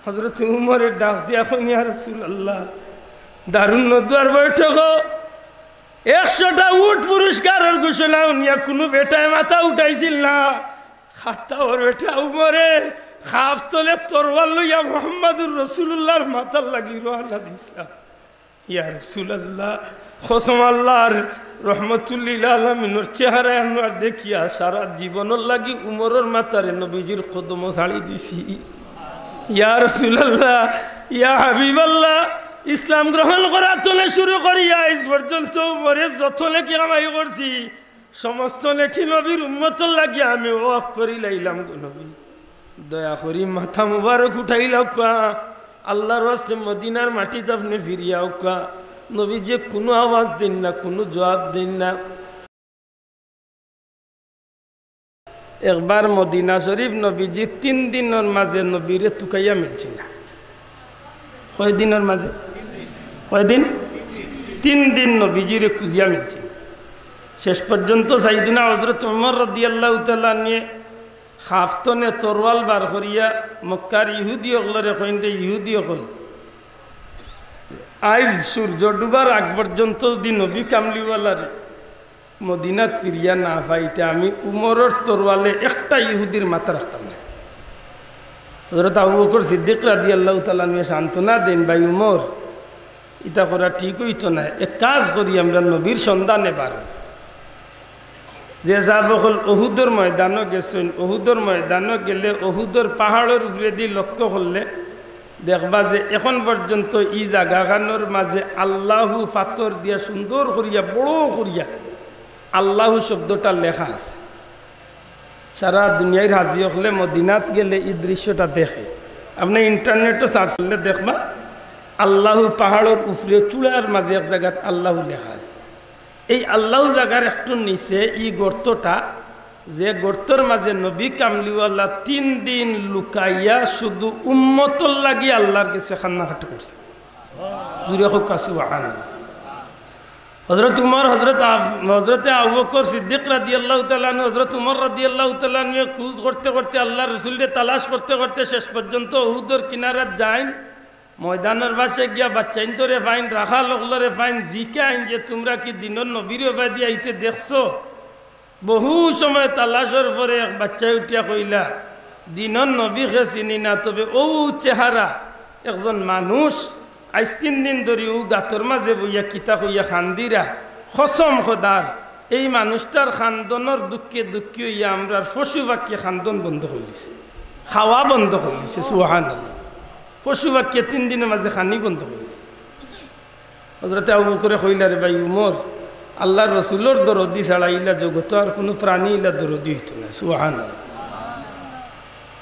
হযরত উমরের ডাক দিয়া কইন ইয়া রাসূলুল্লাহ দারুন নদুয়ার বৈঠক 100টা উট পুরস্কারের ঘোষণা উনিয়া কোনো বেটায় মাথা উঠাইছিল না খাতা ওর বেটা উমরে খাপ তলে তরওয়াল লইয়া মুহাম্মদুর রাসূলুল্লাহর মাথার লাগি রওনা দিছা ইয়া রাসূলুল্লাহ কসম আল্লাহর রহমতুল লিল আলামিনের চেহারা আনোয়ার দেখিয়া সারা জীবনের লাগি উমরের মাথারে নবীজির কদম ছাড়ি দিছি ইয়া রাসূলুল্লাহ ইয়া হাবিবাল্লাহ ইসলাম গ্রহণ করা তোলে শুরু করিয়া আজ পর্যন্ত উমরে যত নেকি কামাই করছি সমস্ত নেকি নবীর উম্মতের লাগি আমি ওয়াক করি লাইলাম গো নবী দয়া করি মাথা মুবারক উঠাইলাও কা আল্লাহর ওয়াস্তে মদিনার মাটিতে আপনি ফিরিয়াও কা নবী যে কোনো আওয়াজ দেন না কোনো জবাব দেন না একবার মদিনা শরীফ নবীজি 3 দিনের মাঝে নবীরে তুকাইয়া মিলছিল না কয় দিনের মাঝে কয়দিন 3 দিন নবীজিরে খুঁজিয়া মিলছিল শেষ পর্যন্ত সাইয়েদনা হযরত ওমর রাদিয়াল্লাহু তাআলা নিয়ে খাফতনে তরওয়াল বার করিয়া মক্কার ইহুদি ওগুলোরে কইন্ডে ইহুদি হল আইজ সূর্য ডুবার আগ পর্যন্ত যদি নবী কামলিওয়ালার মদিনাত ফিরিয়া না পাইতে আমি উমরের তরওয়ালে একটা ইহুদির মাথা রাখতাম না হযরত আবু বকর সিদ্দিক রাদিয়াল্লাহু তাআলা নিয়ে সান্ত্বনা দেন ভাই উমর এটা করা ঠিক হইতো না এক কাজ করি আমরা নবীর সন্ধানে বার যে সাহাবাগণ উহুদের ময়দানে গেছেন উহুদের ময়দানে গেলে উহুদের পাহাড়ের উপরে দিয়ে লক্ষ্য করলে দেখবা যে এখন পর্যন্ত এই জায়গাখানোর মাঝে আল্লাহু পাথর দিয়া সুন্দর করিয়া বড় করিয়া আল্লাহু শব্দটা লেখা আছে সারা দুনিয়ার হাজি হলে মদিনাত গেলে এই দৃশ্যটা দেখে আপনি ইন্টারনেটে সার্চ করলে দেখবা আল্লাহু পাহাড়ের উপরে চূড়ার মাঝে এক জায়গায় আল্লাহু লেখা আছে এই আল্লাহু জায়গার একটু নিচে এই গর্তটা যে গর্তর মাঝে নবী কামলিওয়ালা 3 দিন লুকাইয়া শুধু উম্মতর লাগি আল্লাহর কাছে কান্নাকাটি করছে জুরে হোক সুবহানাল্লাহ হযরত উমর হযরত আবু বকর সিদ্দিক রাদিয়াল্লাহু তাআলা আনহু হযরত উমর রাদিয়াল্লাহু তাআলা আনহু খোঁজ করতে করতে আল্লাহর রাসূলকে তালাশ করতে করতে শেষ পর্যন্ত উহুদের কিনারাত যান ময়দানের পাশে গিয়া বাচ্চাইন তোরে ফাইন রাখা লগলরে ফাইন জিকা আইন যে তোমরা কি দিনের নবীর বাদি আইতে দেখছো বহু সময় তালাশের পরে এক বাচ্চা উঠিয়া কইলা দিনের নবীকে চিনি না তবে ও চেহারা একজন মানুষ আজ 3 দিন ধরে ও গাতর মাঝে বইয়া কিতা কইয়া খান্দিরা কসম খোদার এই মানুষটার খান্দনের দুঃখে দুঃখী হইয়া আমরা পশু বাক্যে খান্দন বন্ধ হইছে খাওয়া বন্ধ হইছে সুবহানাল্লাহ পশু বাক্যে 3 দিনের মাঝে খানি বন্ধ হইছে হযরত আবু বকর কইলা রে ভাই উমর আল্লাহর রাসূলের দরদি ছাড়া ইলা জগত আর কোনো প্রাণী ইলা দরদি হইতো না সুবহানাল্লাহ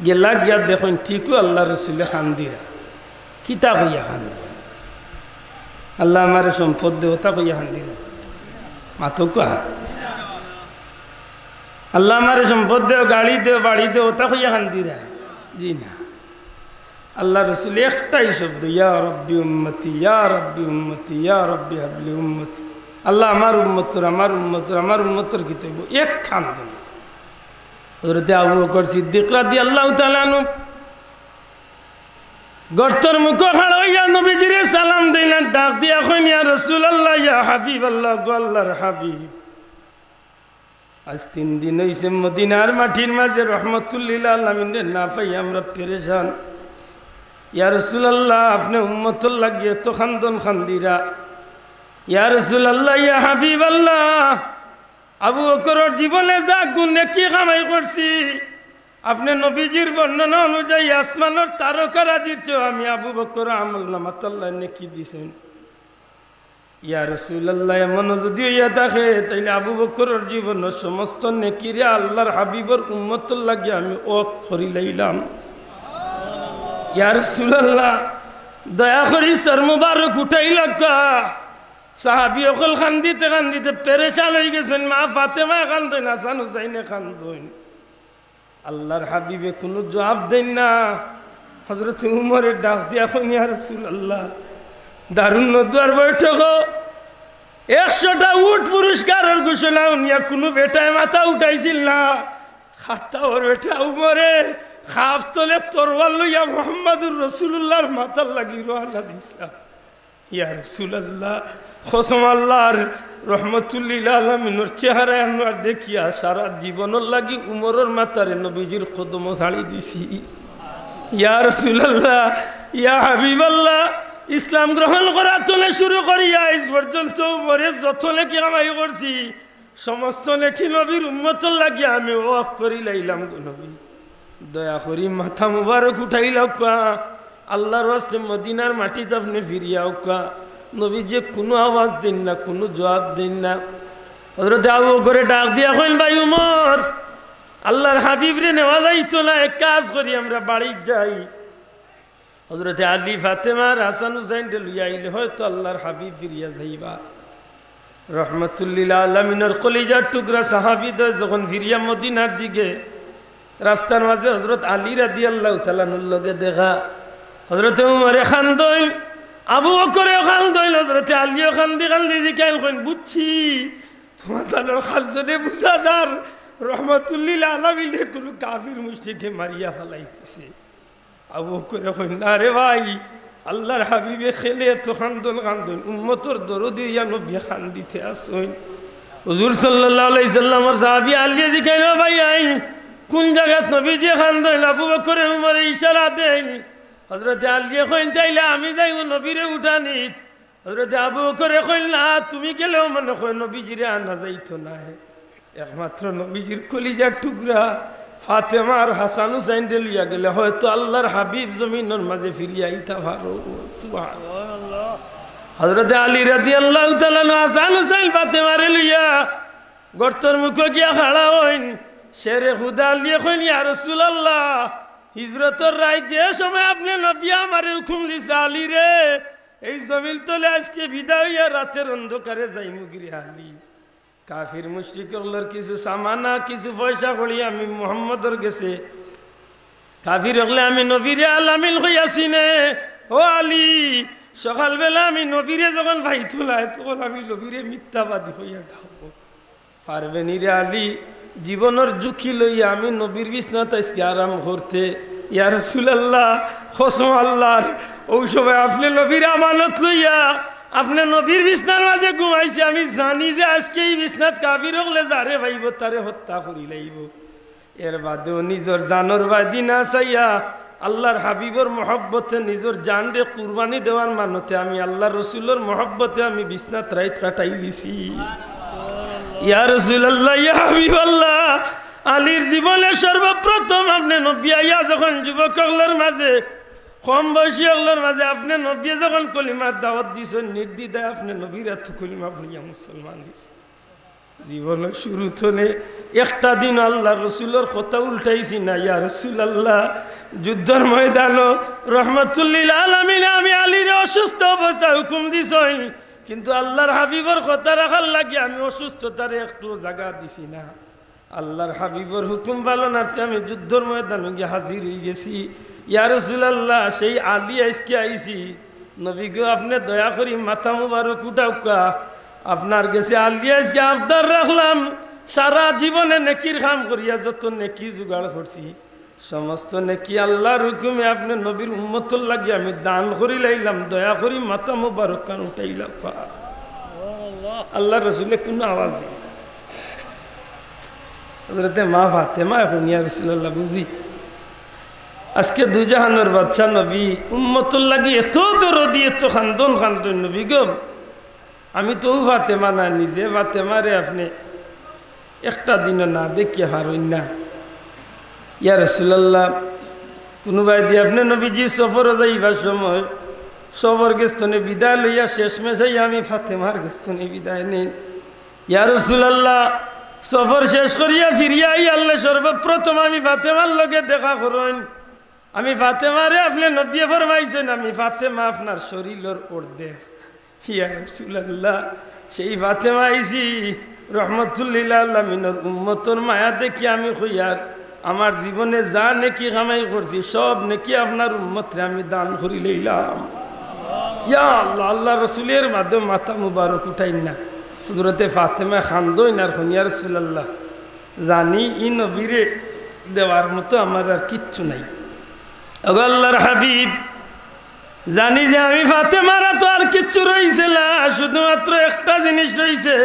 গেলা গিয়া দেখুন ঠিকও আল্লাহর রাসূলে খান্দিরা কিতা কইয়া খান্দিরা আল্লাহ আমার সম্পদ দেবতা কইয়া খান্দিরা মাতো কা আল্লাহ আমার সম্পদ দেও গাড়ি দেও বাড়ি দেও তা কইয়া খান্দিরা জি না আল্লাহ রাসূল একটাই শব্দ ইয়া রাব্বি উম্মতি ইয়া রাব্বি উম্মতি ইয়া রাব্বি হাবলি উম্মতি আল্লাহ আমার উম্মতর আমার উম্মতর আমার উম্মতর কি তৈব এক খান্দন হযরত আবু বকর সিদ্দিক রাদিয়াল্লাহু তাআলা আনহু গর্তর মুখ খাড়া হইয়া নবীজিরে সালাম দিলেন ডাক দিয়া কইন ইয়া রাসূলুল্লাহ ইয়া হাবিবাল্লাহ গো আল্লাহর হাবিব আজ 3 দিন হইছে মদিনার মাটির মাঝে রহমতুল লিল আলামিনের না পাই আমরা পেরেশান ইয়া রাসূলুল্লাহ আপনি উম্মতর লাগিয়ে তো খান্দন খান্দিরা ইয়া রাসূলুল্লাহ ইয়া হাবিবাল্লাহ আবু বকরের জীবনে যা গুণ নেকি কামাই করছি আপনি নবীজির বর্ণনা অনুযায়ী আসমানের তারকারাজির চেয়ে আমি আবু বকর আমলনামাত আল্লাহ নেকি দিছেন ইয়া রাসূলুল্লাহ এমন যদি ইয়া থাকে তাইলে আবু বকরের জীবনের সমস্ত নেকিরে আল্লাহর হাবিবের উম্মতর লাগিয়ে আমি ওয়াক করি লাইলাম ইয়া রাসূলুল্লাহ দয়া করি সর মুবারক উঠাই লাগা সাহাবী অকল খান্দিতে খান্দিতে পেরেশান হয়ে গেছেন মা ফাতেমা কান্দেন হাসান হুসাইনে কান্দেন আল্লাহর হাবিবে কোনো জবাব দেন না হযরত উমরের ডাক দিয়া কইন ইয়া রাসূলুল্লাহ দারুন নদুয়ার বৈঠক 100টা উট পুরস্কারের ঘোষণা উনিয়া কোনো বেটায় মাথা উঠাইছিল না খাতা ওর বেটা উমরে খাফ তলে তরওয়াল লইয়া মুহাম্মাদুর রাসূলুল্লাহর মাথার লাগি রওনা দিছিলাম। ইয়া রাসূলুল্লাহ কসম আল্লাহর রহমতুল লিল আলামিনের চেহারা আমরা দেখিয়া সারা জীবনের লাগি উমরের মাথারে নবীজির কদম ছাড়ি দিছি। ইয়া রাসূলুল্লাহ ইয়া হাবিবাল্লাহ ইসলাম গ্রহণ করা তোলে শুরু করিয়া আজ পর্যন্ত উমরে যত লেখি কামাই করছি সমস্ত লেখি নবীর উম্মতর লাগি আমি ওয়াক করি লাইলাম গো নবী, দয়া করি মাথা মুবারক উঠাইলাও কা, আল্লাহর ওয়াস্তে মদিনার মাটিতে আপনি ফিরিয়াও কা। নবী যে কোনো আওয়াজ দেন না, কোনো জবাব দেন না। হযরত আবু বকর ডাক দিয়া কইন ভাই উমর, আল্লাহর হাবিব রে নেওয়া যাইতো না, এক কাজ করি আমরা বাড়ি যাই। হযরত আলী ফাতেমা আর হাসান হুসাইন রে লইয়া আইলে হয়তো আল্লাহর হাবিব ফিরিয়া যাইবা। রহমতুল লিল আলামিনের কলিজার টুকরা সাহাবীদের যখন ফিরিয়া মদিনার দিকে রাস্তার মাঝে হযরত আলী রাদিয়াল্লাহু তাআলা আনহুর লগে দেখা, হযরত উমরে খান্দইল, আবু বকরে খান্দইল, হযরত আলীও খান্দি খান্দি জিকাইল কইন বুঝছি তোমার তাদের খালদনে বুঝাদার রহমতুল লিল আলামিনে কোন কাফির মুশরিককে মারিয়া ফেলাইতেছে। আবু বকরে কইন না রে ভাই, আল্লাহর হাবিবে খেলে তো খান্দন খান্দন উম্মতর দরদি ইয়া নবী খান্দিতে আসইন। হুজুর সাল্লাল্লাহু আলাইহি সাল্লামের সাহাবী আলী জিকাইল ভাই আই কোন জায়গাত নবীজি খান্দইল? আবু বকরে উমরে ইশারা দেন। হযরত আলী কইন তাইলে আমি যাইব নবীরে উঠানি। হযরত আবু বকরে কইল না তুমি গেলেও মনে হয় নবীজিরে আনা যাইতো না, একমাত্র নবীজির কলিজার টুকরা ফাতেমা আর হাসান হুসাইন রে লইয়া গেলে হয়তো আল্লাহর হাবিব জমিনের মাঝে ফিরিয়া আইতা পারো। সুবহানাল্লাহ। হযরত আলী রাদিয়াল্লাহু তাআলা হাসান হুসাইন ফাতেমা রে লইয়া গর্তর মুখে গিয়া খাড়া হইন। শেরে খুদা লিয়ে কইন ইয়া রাসূলুল্লাহ হিজরতের রায় যে সময় আপনি নবী আমারে হুকুম দিছে আলী রে এই জমিন তলে আজকে বিদায় হইয়া রাতের অন্ধকারে যাইমু গিরে আলী। কাফির মুশরিকগুলোর কিছু সামানা কিছু পয়সা করি আমি মুহাম্মদর গেছে, কাফির হলে আমি নবীরে আলামিন হইয়াছি নে। ও আলী সকালবেলা আমি নবীরে যখন ভাই তোলায় তখন আমি নবীরে মিথ্যাবাদী হইয়া ডাকবো পারবেনি রে আলী। জীবনের ঝুঁকি লইয়া আমি নবীর বিছনাত আজকে আরাম করতে। ইয়া রাসূলুল্লাহ কসম আল্লাহর ওই সময় আপনি নবীর আমানত লইয়া আপনি নবীর বিছনার মাঝে ঘুমাইছে, আমি জানি যে আজকে এই বিছনাত কাফির হলে যারে ভাইব তারে হত্যা করি লাইব। এর বাদেও নিজের জানর বাদি না চাইয়া আল্লাহর হাবিবর মহব্বতে নিজের জান রে কুরবানি দেওয়ার মানতে আমি আল্লাহ রসুলের মহব্বতে আমি বিছনাত রাইত কাটাই দিছি। ইয়া রাসূলুল্লাহ ইয়া হাবিবাল্লাহ আলীর জীবনে সর্বপ্রথম আপনি নবী আইয়া যখন যুবকগুলোর মাঝে কম বয়সী হলোর মাঝে আপনি নবী যখন কলিমার দাওয়াত দিয়েছেন নির্দ্বিধায় আপনি নবীর এত কলিমা পড়িয়া মুসলমান দিয়েছেন। জীবনের শুরু থেকে একটা দিন আল্লাহ রসুলের কথা উল্টাইছি না। ইয়া রাসূলুল্লাহ যুদ্ধের ময়দান রহমতুল লিল আলামিন আমি আলীর অসুস্থ অবস্থায় হুকুম দিছেন, কিন্তু আল্লাহর হাবিবর কথা রাখার লাগে আমি অসুস্থতারে একটু জায়গা দিছি না। আল্লাহর হাবিবর হুকুম পালনার্থে আমি যুদ্ধের ময়দানে গিয়ে হাজির হয়ে গেছি। ইয়া রাসূলুল্লাহ সেই আলী আজকে আইছি, নবী গো আপনি দয়া করি মাথা মুবারক উঠাউকা, আপনার কাছে আলী আজকে আবদার রাখলাম। সারা জীবনে নেকির কাম করিয়া যত নেকি জোগাড় করছি সমস্ত নেকি আল্লাহর হুকুমে আপনি নবীর উম্মতর লাগি আমি দান করি লাইলাম, দয়া করি মাথা মুবারক কান উঠাইলাম। আল্লাহ রসুলে কোনো আওয়াজ দিই হযরতে মা ফাতেমা এখন ইয়া রাসূলুল্লাহ বুঝি আজকে দুই জাহানের বাদশা নবী উম্মতর লাগি এত দরদি এত খান্দন খান্দন নবী গো, আমি তো ফাতেমা না নিজে ফাতেমারে আপনি একটা দিনও না দেখিয়া হারইন না। ইয়া রাসূলুল্লাহ কোনোবাই দিয়ে আপনি নবীজি সফর যাইবার সময় সফর গেস্তনে বিদায় লইয়া শেষ মেশাই আমি ফাতেমার গেস্তনে বিদায় নেই। ইয়া রাসূলুল্লাহ সফর শেষ করিয়া ফিরিয়া আল্লাহ সর্বপ্রথম আমি ফাতেমার লগে দেখা করেন। আমি ফাতেমারে আপনি নবী ফরমাইছেন আমি ফাতেমা আপনার শরীরের অর্ধেক। ইয়া রাসূলুল্লাহ সেই ফাতেমা আইছি রহমতুল লিল আলামিনের উম্মতর মায়া দেখি আমি কইয়ার আমার জীবনে যা নেকি কামাই করছি সব নেকি আপনার উম্মতরে আমি দান করি লইলাম। ইয়া আল্লাহ আল্লাহ রসুলের মাধ্যমে মাথা মুবারক উঠাই না। হযরতে ফাতেমা খান্দইন আর ইয়া রাসূলুল্লাহ জানি ই নবীরে দেওয়ার মতো আমার আর কিচ্ছু নাই। ওগো আল্লাহর হাবিব, জানি যে আমি ফাতেমারা তো আর কিচ্ছু রইছে না, শুধুমাত্র একটা জিনিস রইছে,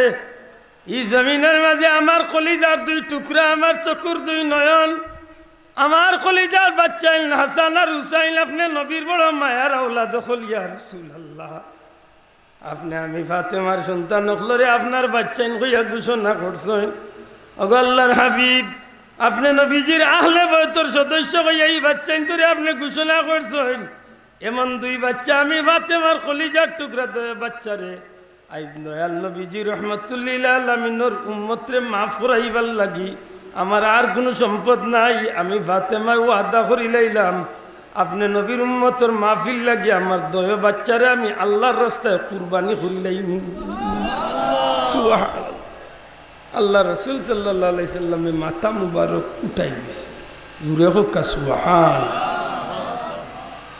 এই জমিনের মাঝে আমার কলিজার দুই টুকরা, আমার চকুর দুই নয়ন, আমার কলিজার বাচ্চা হাসান আর হুসাইন, আপনি নবীর বড় মায়ার আওলাদ হল ইয়া রাসূলুল্লাহ। আপনি আমি ফাতেমার সন্তান হলরে আপনার বাচ্চাইন কইয়া ঘোষণা করছেন। ওগো আল্লাহর হাবিব, আপনি নবীজির আহলে বয়তর সদস্য হইয়া এই বাচ্চাইন তোরে আপনি ঘোষণা করছেন। এমন দুই বাচ্চা আমি ফাতেমার কলিজার টুকরা দুই বাচ্চারে আই দয়াল নবীজি রহমতুল্লিল আলামিনের উম্মতরে মাফ করাইবার লাগি আমার আর কোনো সম্পদ নাই। আমি ফাতেমা ওয়াদা করি লাইলাম, আপনি নবীর উম্মতর মাহফিল লাগি আমার দয় বাচ্চারে আমি আল্লাহর রাস্তায় কুরবানি করি লাইম। সুবহানাল্লাহ। আল্লাহ রাসূল সাল্লাল্লাহু আলাইহি সাল্লামে মাথা মুবারক উঠাই দিছে, জুরে হোক সুবহানাল্লাহ।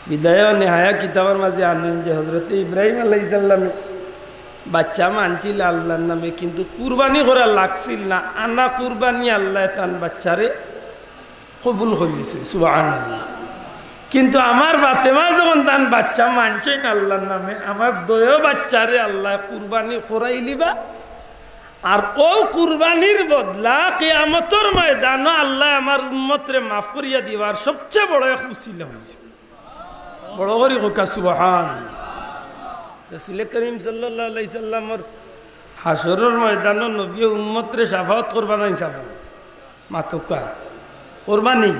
বিদায় নেহায়া কিতাবের মাঝে আনেন যে হযরত ইব্রাহিম আলাইহিস সালাম বাচ্চা মানছিল আল্লাহর নামে, কিন্তু কুরবানি করা লাগছিল না। আনা কুরবানি আল্লাহ তান বাচ্চারে কবুল করেছে, সুবহানাল্লাহ। কিন্তু আমার ফাতেমা যখন তান বাচ্চা মানছেন আল্লাহর নামে, আমার দয় বাচ্চারে আল্লাহ কুরবানি করাইলিবা, আর ও কুরবানির বদলা কিয়ামতের ময়দানে আল্লাহ আমার উম্মতরে মাফ করিয়া দিবার সবচেয়ে বড় এক উসিলা হইছে। বড় করে হোকা সুবহানাল্লাহ। রাসূল করিম সাল্লাল্লাহু আলাইহি সাল্লামের হাসরের ময়দানে নবী উম্মতরে শাফাআত করবা না, শাফাআত মাতকা কুরবানি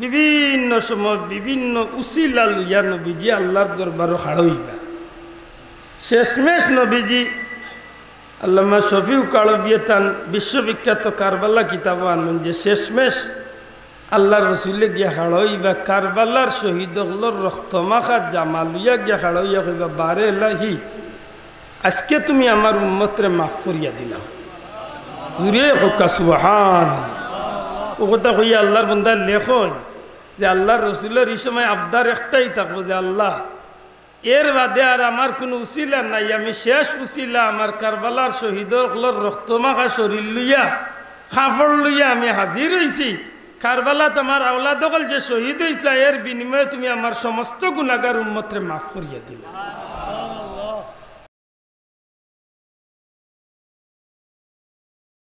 বিভিন্ন সময় বিভিন্ন উসিলা লইয়া নবীজি আল্লাহর দরবারে হাড়ইবা। শেষমেশ নবীজি আল্লামা শফিউ কালবিয়া তান বিশ্ববিখ্যাত কারবালা কিতাব আনবেন যে শেষমেশ আল্লাহ রসুলে গিয়া হাড়ইবা কারবালার শহীদ হলর রক্তমাখা জামালুয়া গিয়া হাড়ইয়া কইবা, বারে লাহি আজকে তুমি আমার উম্মতরে মাফ করিয়া দিলাম। জুরে হোকা সুবহানাল্লাহ। ও কথা কইয়া আল্লাহর বান্দা লেখন যে আল্লাহর রসুলের এই সময় আবদার একটাই থাকবো যে আল্লাহ এর বাদে আর আমার কোনো উসিলা নাই, আমি শেষ উসিলা আমার কারবালার শহীদ হলর রক্তমাখা শরীর লইয়া কাপড় লইয়া আমি হাজির হইছি। কারবালাত আমার আওলাদ হল যে শহীদ হইছিল, এর বিনিময়ে তুমি আমার সমস্ত গুনাহগার উম্মতরে মাফ করিয়া দিলা।